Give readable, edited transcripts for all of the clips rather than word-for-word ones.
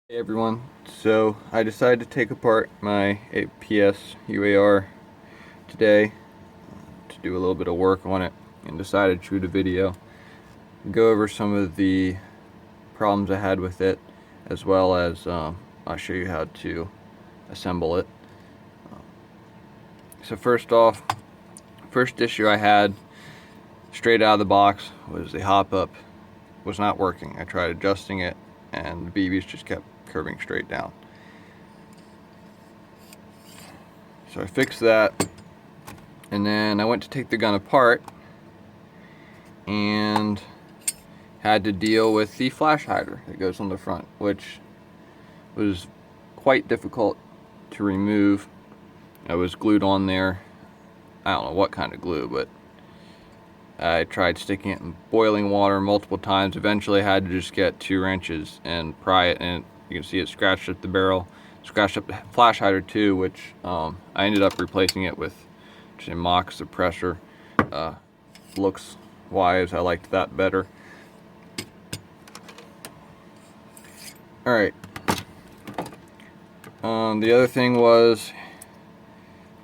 Hey everyone, so I decided to take apart my APS UAR today to do a little bit of work on it and decided to shoot a video, go over some of the problems I had with it, as well as I'll show you how to assemble it. So first off, first issue I had straight out of the box was the hop up was not working. I tried adjusting it and the BBs just kept curving straight down. So I fixed that, and then I went to take the gun apart and had to deal with the flash hider that goes on the front, which was quite difficult to remove. It was glued on there. I don't know what kind of glue, but I tried sticking it in boiling water multiple times. Eventually I had to just get 2 wrenches and pry it, and you can see it scratched up the barrel, scratched up the flash hider too, which I ended up replacing it with just a mock suppressor. Looks wise, I liked that better. Alright, the other thing was,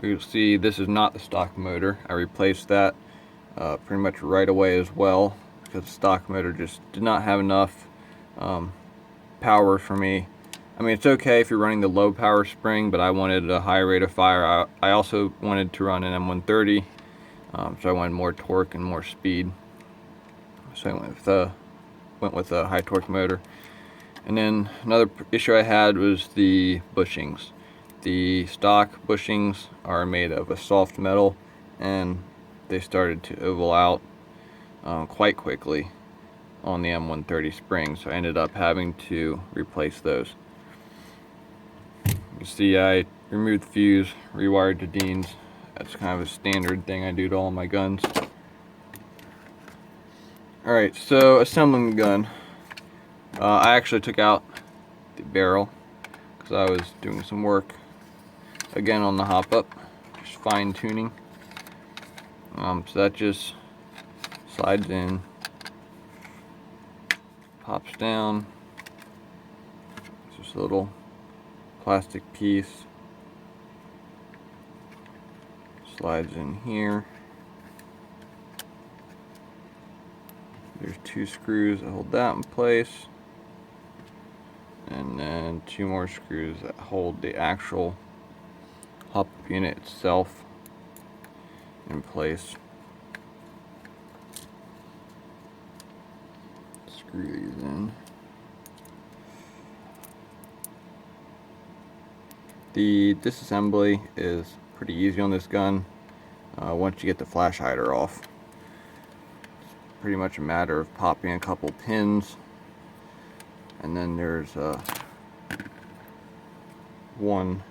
you'll see this is not the stock motor. I replaced that pretty much right away as well, because the stock motor just did not have enough power for me. I mean, it's okay if you're running the low power spring, but I wanted a high rate of fire. I also wanted to run an M130, so I wanted more torque and more speed. So I went with a high torque motor. And then another issue I had was the bushings. The stock bushings are made of a soft metal, and they started to oval out quite quickly on the M130 spring, so I ended up having to replace those. You can see I removed the fuse, rewired the Deans. That's kind of a standard thing I do to all my guns. Alright, so assembling the gun. I actually took out the barrel because I was doing some work again on the hop up, just fine tuning. So that just slides in, pops down. It's just a little plastic piece, slides in here. There's 2 screws that hold that in place, and then 2 more screws that hold the actual hop up unit itself in place. Screw these in. The disassembly is pretty easy on this gun once you get the flash hider off. It's pretty much a matter of popping a couple pins, and then there's one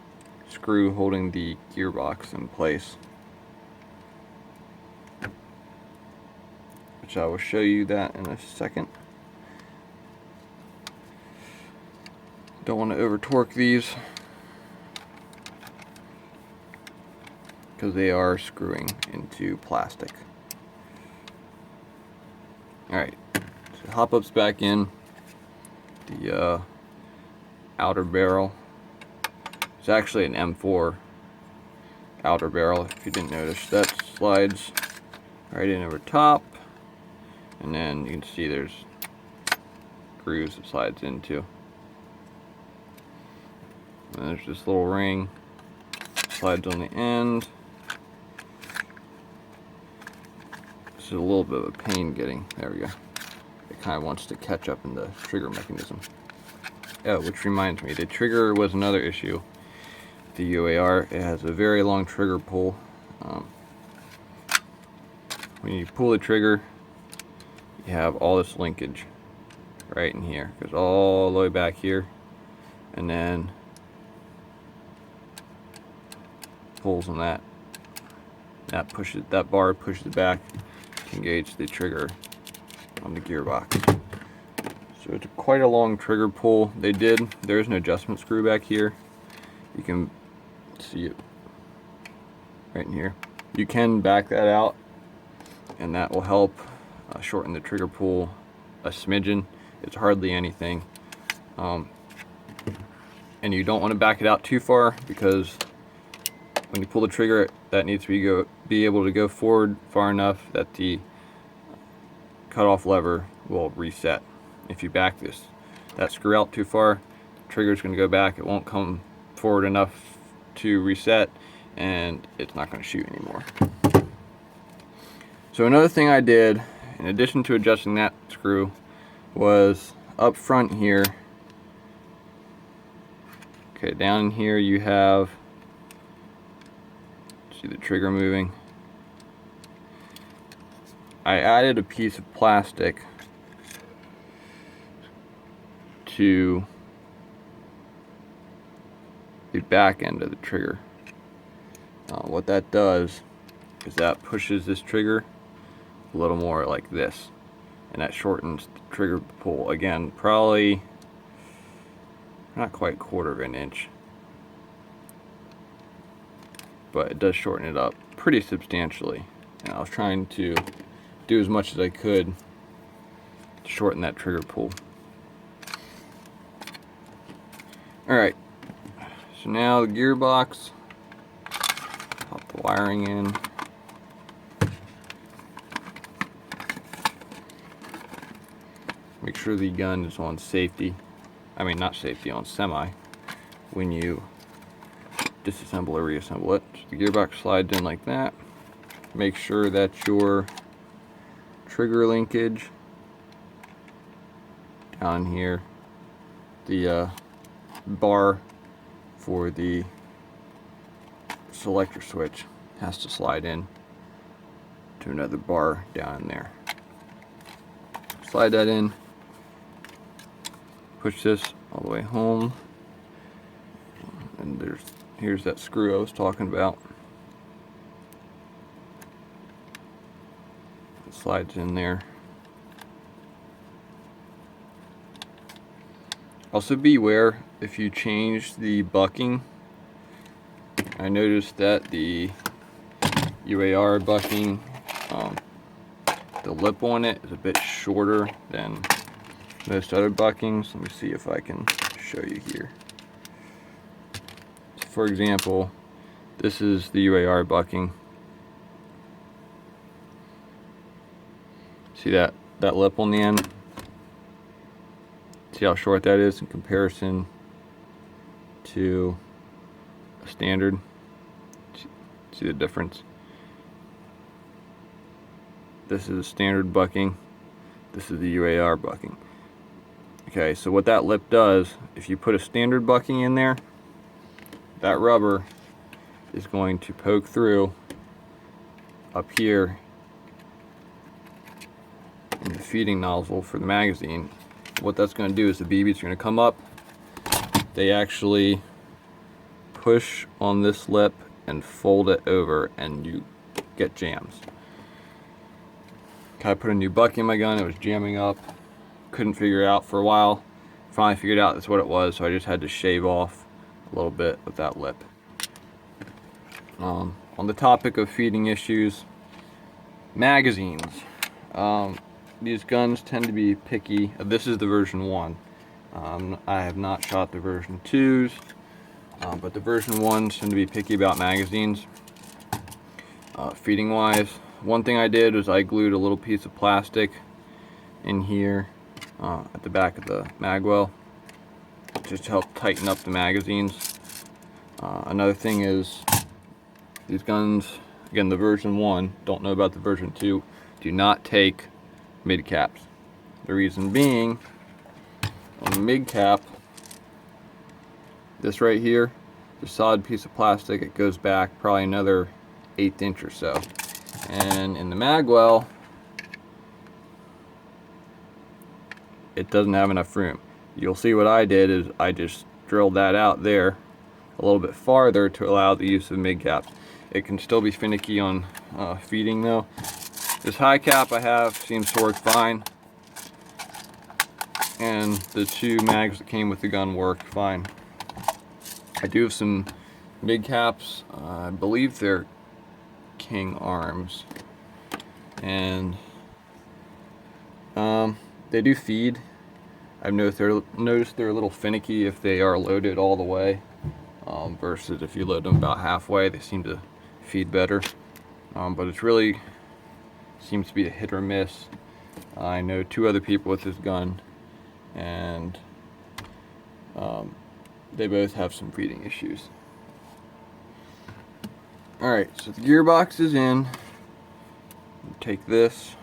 screw holding the gearbox in place, which I will show you that in a second. Don't want to over torque these because they are screwing into plastic. Alright, so hop ups back in. The outer barrel, it's actually an M4 outer barrel, if you didn't notice. That slides right in over top, and then you can see there's grooves it slides into. And there's this little ring, slides on the end. This is a little bit of a pain getting, there we go. It kind of wants to catch up in the trigger mechanism. Oh, which reminds me, the trigger was another issue. The UAR, it has a very long trigger pull. When you pull the trigger, you have all this linkage right in here. It goes all the way back here, and then pulls on that. That bar pushes it back to engage the trigger on the gearbox. So it's quite a long trigger pull. There's an adjustment screw back here. You can see it right in here. You can back that out, and that will help shorten the trigger pull a smidgen. It's hardly anything. and you don't want to back it out too far, because when you pull the trigger, that needs to be able to go forward far enough that the cutoff lever will reset. If you back that screw out too far, the trigger is going to go back. It won't come forward enough to reset, and it's not going to shoot anymore. So another thing I did, in addition to adjusting that screw, was up front here. Okay, down in here you have, see the trigger moving. I added a piece of plastic to the back end of the trigger. What that does is that pushes this trigger a little more like this, and that shortens the trigger pull. Again, probably not quite 1/4 of an inch, but it does shorten it up pretty substantially. And I was trying to do as much as I could to shorten that trigger pull. Alright, so now the gearbox, pop the wiring in. Make sure the gun is on safety. I mean, not safety, on semi when you disassemble or reassemble it. So the gearbox slides in like that. Make sure that your trigger linkage down here, the bar for the selector switch, has to slide in to another bar down there. Slide that in. Push this all the way home, and here's that screw I was talking about. It slides in there. Also beware if you change the bucking. I noticed that the UAR bucking, the lip on it is a bit shorter than most other buckings. Let me see if I can show you here. So for example, this is the UAR bucking. See that lip on the end? See how short that is in comparison to a standard? See the difference? This is a standard bucking. This is the UAR bucking. Okay, so what that lip does, if you put a standard bucking in there, that rubber is going to poke through up here in the feeding nozzle for the magazine. What that's going to do is the BBs are going to come up. They actually push on this lip and fold it over, and you get jams. Okay, I put a new bucking in my gun. It was jamming up. Couldn't figure it out for a while. Finally figured out that's what it was, so I just had to shave off a little bit of that lip. On the topic of feeding issues, magazines. These guns tend to be picky. This is the version 1. I have not shot the version 2s, but the version 1s tend to be picky about magazines. Feeding wise, one thing I did was I glued a little piece of plastic in here at the back of the mag well, just to help tighten up the magazines. Another thing is, these guns, again the version 1, don't know about the version 2, do not take mid caps. The reason being, on the mid cap, this right here, the solid piece of plastic, it goes back probably another 1/8 inch or so. And in the mag well, it doesn't have enough room. You'll see what I did is I just drilled that out there a little bit farther to allow the use of mid caps. It can still be finicky on feeding though. This high cap I have seems to work fine, and the 2 mags that came with the gun work fine. I do have some mid caps. I believe they're King Arms, and they do feed. I've noticed they're a little finicky if they are loaded all the way, versus if you load them about halfway, they seem to feed better. But it's really seems to be a hit or miss. I know 2 other people with this gun, and they both have some feeding issues. Alright, so the gearbox is in. Take this.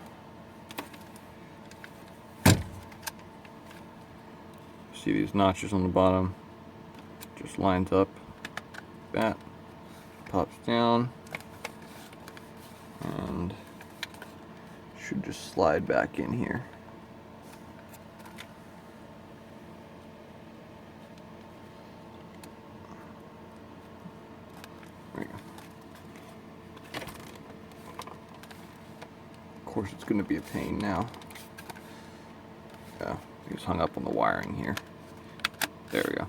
See these notches on the bottom? Just lines up. That pops down and should just slide back in here. There you go. Of course, it's going to be a pain now. Yeah, it's hung up on the wiring here. There we go.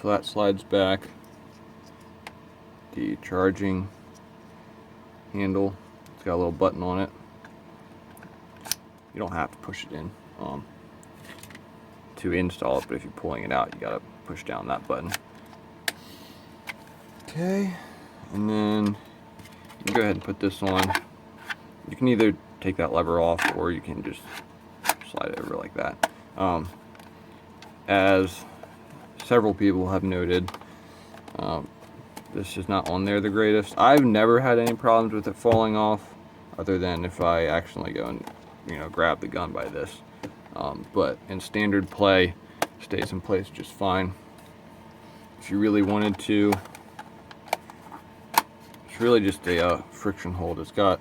So that slides back. The charging handle, it's got a little button on it. You don't have to push it in to install it, but if you're pulling it out, you gotta push down that button. Okay, and then you can go ahead and put this on. You can either take that lever off, or you can just slide it over like that. As several people have noted, this is not on there the greatest. I've never had any problems with it falling off, other than if I accidentally go and grab the gun by this. But in standard play, it stays in place just fine. If you really wanted to, it's really just a friction hold. It's got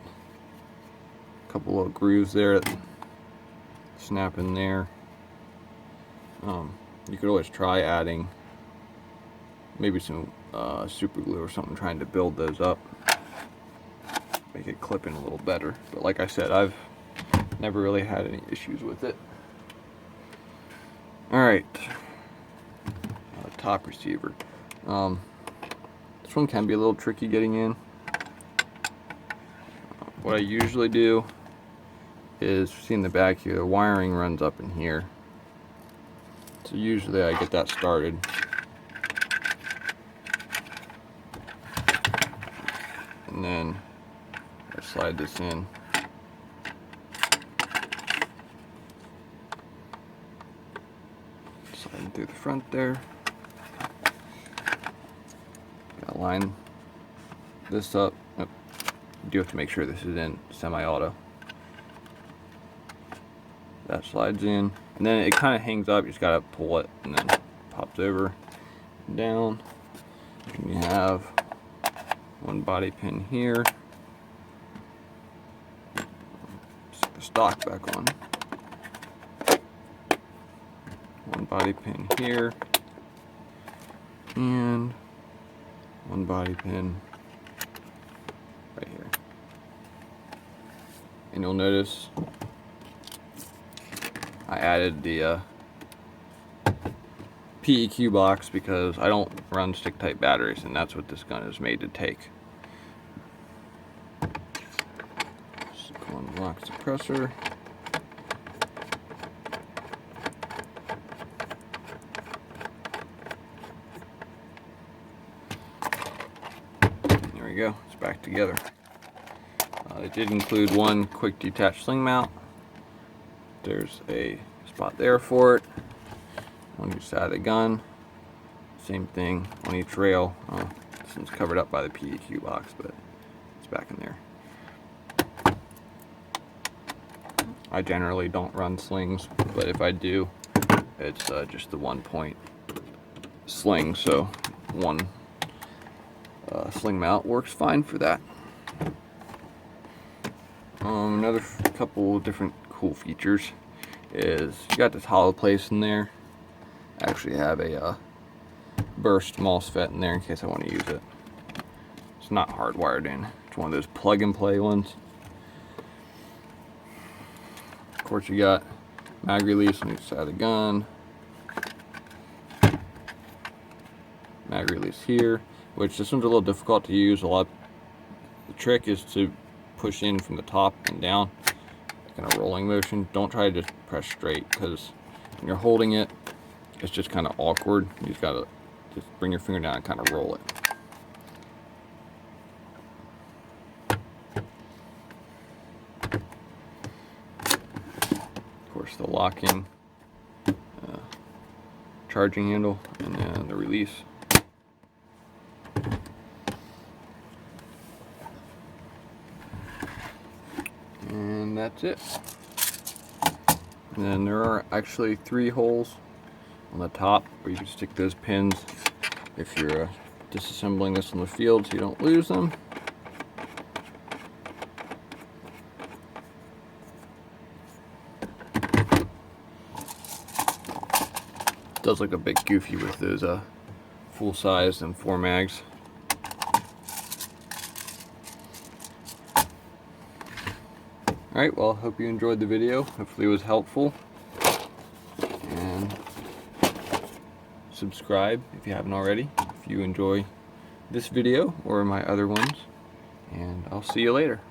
a couple little grooves there that snap in there. You could always try adding maybe some super glue or something, trying to build those up, make it clip in a little better. But like I said, I've never really had any issues with it. Alright, top receiver. This one can be a little tricky getting in. What I usually do is, see in the back here, the wiring runs up in here. So usually I get that started. And then I slide this in. Slide through the front there. Gotta line this up. Oh, you do have to make sure this is in semi-auto. That slides in, and then it kind of hangs up. You just gotta pull it, and then pops over and down. And you have one body pin here. Stick the stock back on. One body pin here, and one body pin right here. And you'll notice I added the PEQ box because I don't run stick type batteries, and that's what this gun is made to take. Stick on the lock suppressor. There we go, it's back together. It did include one quick detach sling mount. There's a spot there for it on each side of the gun. Same thing on each rail. This one's covered up by the PEQ box, but it's back in there. I generally don't run slings, but if I do, it's just the 1-point sling, so one sling mount works fine for that. Another couple different cool features is you got this hollow place in there. I actually have a burst MOSFET in there in case I want to use it. It's not hardwired in. It's one of those plug and play ones. Of course, you got mag release on each side of the gun. Mag release here, which this one's a little difficult to use. The trick is to push in from the top and down in a rolling motion. Don't try to just press straight, because when you're holding it, it's just kind of awkward. You just gotta just bring your finger down and kind of roll it. Of course, the locking charging handle, and then the release. And that's it. And then there are actually 3 holes on the top where you can stick those pins if you're disassembling this in the field so you don't lose them. It does look a bit goofy with those full size and 4 mags. Alright, well, hope you enjoyed the video. Hopefully it was helpful. And subscribe if you haven't already, if you enjoy this video or my other ones. And I'll see you later.